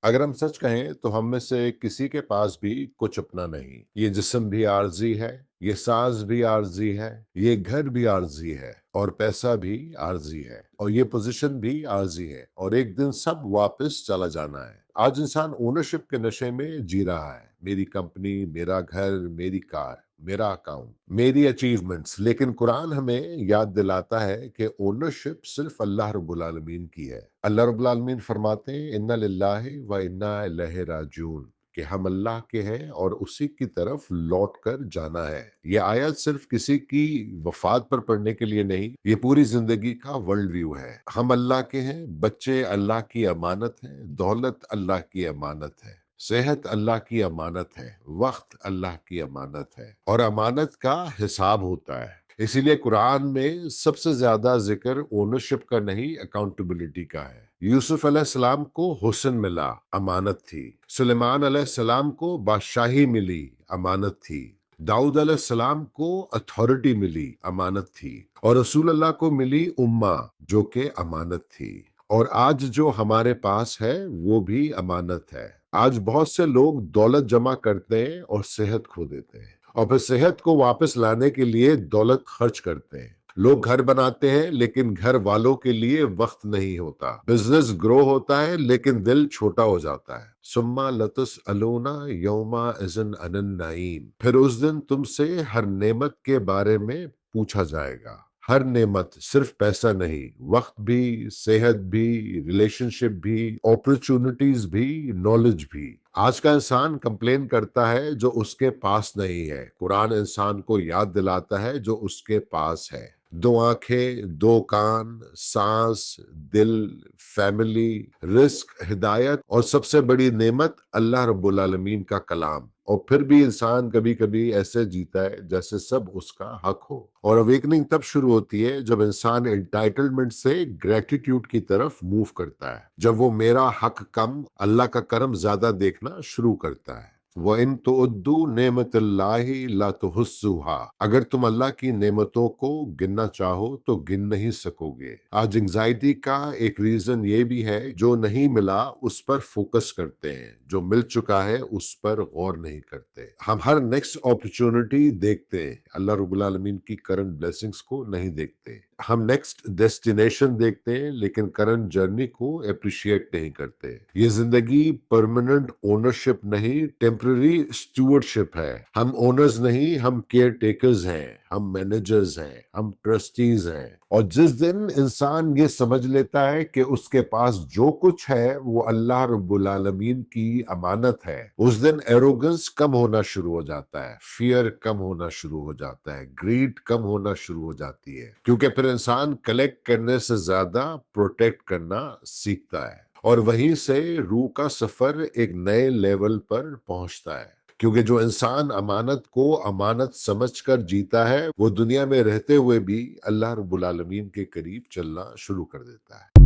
اگر ہم سچ کہیں تو ہم میں سے کسی کے پاس بھی کچھ اپنا نہیں۔ یہ جسم بھی عارضی ہے، یہ ساز بھی عارضی ہے، یہ گھر بھی عارضی ہے، اور پیسہ بھی عارضی ہے، اور یہ پوزیشن بھی عارضی ہے، اور ایک دن سب واپس چلا جانا ہے۔ آج انسان اونرشپ کے نشے میں جی رہا ہے، میری کمپنی، میرا گھر، میری کار، میرا اکاؤنٹ، میری اچیومنٹس۔ لیکن قرآن ہمیں یاد دلاتا ہے کہ اونرشپ صرف اللہ رب العالمین کی ہے۔ اللہ رب العالمین فرماتے ہیں اِنَّ لِلَّهِ وَإِنَّا إِلَيْهِ راجعون، کہ ہم اللہ کے ہیں اور اسی کی طرف لوٹ کر جانا ہے۔ یہ آیت صرف کسی کی وفات پر پڑھنے کے لیے نہیں، یہ پوری زندگی کا ورلڈ ویو ہے۔ ہم اللہ کے ہیں، بچے اللہ کی امانت ہیں، دولت اللہ کی امانت ہے، صحت اللہ کی امانت ہے، وقت اللہ کی امانت ہے، اور امانت کا حساب ہوتا ہے۔ اسی لیے قرآن میں سب سے زیادہ ذکر اونرشپ کا نہیں، اکاؤنٹیبلٹی کا ہے۔ یوسف علیہ السلام کو حسن ملا، امانت تھی۔ سلیمان علیہ السلام کو بادشاہی ملی، امانت تھی۔ داؤد علیہ السلام کو اتھارٹی ملی، امانت تھی۔ اور رسول اللہ کو ملی امہ، جو کہ امانت تھی۔ اور آج جو ہمارے پاس ہے وہ بھی امانت ہے۔ آج بہت سے لوگ دولت جمع کرتے ہیں اور صحت کھو دیتے ہیں، اور پھر صحت کو واپس لانے کے لیے دولت خرچ کرتے ہیں۔ لوگ گھر بناتے ہیں لیکن گھر والوں کے لیے وقت نہیں ہوتا۔ بزنس گرو ہوتا ہے لیکن دل چھوٹا ہو جاتا ہے۔ ثم لتسألون یومئذ عن النعیم، پھر اس دن تم سے ہر نعمت کے بارے میں پوچھا جائے گا۔ ہر نعمت، صرف پیسہ نہیں، وقت بھی، صحت بھی، ریلیشن شپ بھی، اپرچونٹیز بھی، نالج بھی۔ آج کا انسان کمپلین کرتا ہے جو اس کے پاس نہیں ہے، قرآن انسان کو یاد دلاتا ہے جو اس کے پاس ہے۔ دو آنکھیں، دو کان، سانس، دل، فیملی، رزق، ہدایت، اور سب سے بڑی نعمت اللہ رب العالمین کا کلام۔ اور پھر بھی انسان کبھی کبھی ایسے جیتا ہے جیسے سب اس کا حق ہو۔ اور اویکننگ تب شروع ہوتی ہے جب انسان انٹائٹلمنٹ سے گریٹیٹیوڈ کی طرف موو کرتا ہے، جب وہ میرا حق کم، اللہ کا کرم زیادہ دیکھنا شروع کرتا ہے۔ وَإِن تُعُدُّوا نِعْمَتَ اللَّهِ لَا تُحْصُوهَا، اگر تم اللہ کی نعمتوں کو گننا چاہو تو گن نہیں سکو گے۔ آج انگزائٹی کا ایک ریزن یہ بھی ہے، جو نہیں ملا اس پر فوکس کرتے ہیں، جو مل چکا ہے اس پر غور نہیں کرتے۔ ہم ہر نیکسٹ اپرچونٹی دیکھتے ہیں، اللہ رب العالمین کی کرنٹ بلیسنگز کو نہیں دیکھتے۔ ہم نیکسٹ ڈیسٹینیشن دیکھتے ہیں لیکن کرنٹ جرنی کو اپریشیٹ نہیں کرتے۔ یہ زندگی پرماننٹ اونرشپ نہیں، ٹیمپرری اسٹیورڈشپ ہے۔ ہم اونرز نہیں، ہم کیئر ٹیکرز ہیں، ہم مینیجرز ہیں، ہم ٹرسٹیز ہیں۔ اور جس دن انسان یہ سمجھ لیتا ہے کہ اس کے پاس جو کچھ ہے وہ اللہ رب العالمین کی امانت ہے، اس دن ایروگنس کم ہونا شروع ہو جاتا ہے، فیئر کم ہونا شروع ہو جاتا ہے، گریڈ کم ہونا شروع ہو جاتی ہے، کیونکہ پھر انسان کلیکٹ کرنے سے زیادہ پروٹیکٹ کرنا سیکھتا ہے۔ اور وہیں سے روح کا سفر ایک نئے لیول پر پہنچتا ہے، کیونکہ جو انسان امانت کو امانت سمجھ کر جیتا ہے وہ دنیا میں رہتے ہوئے بھی اللہ رب العالمین کے قریب چلنا شروع کر دیتا ہے۔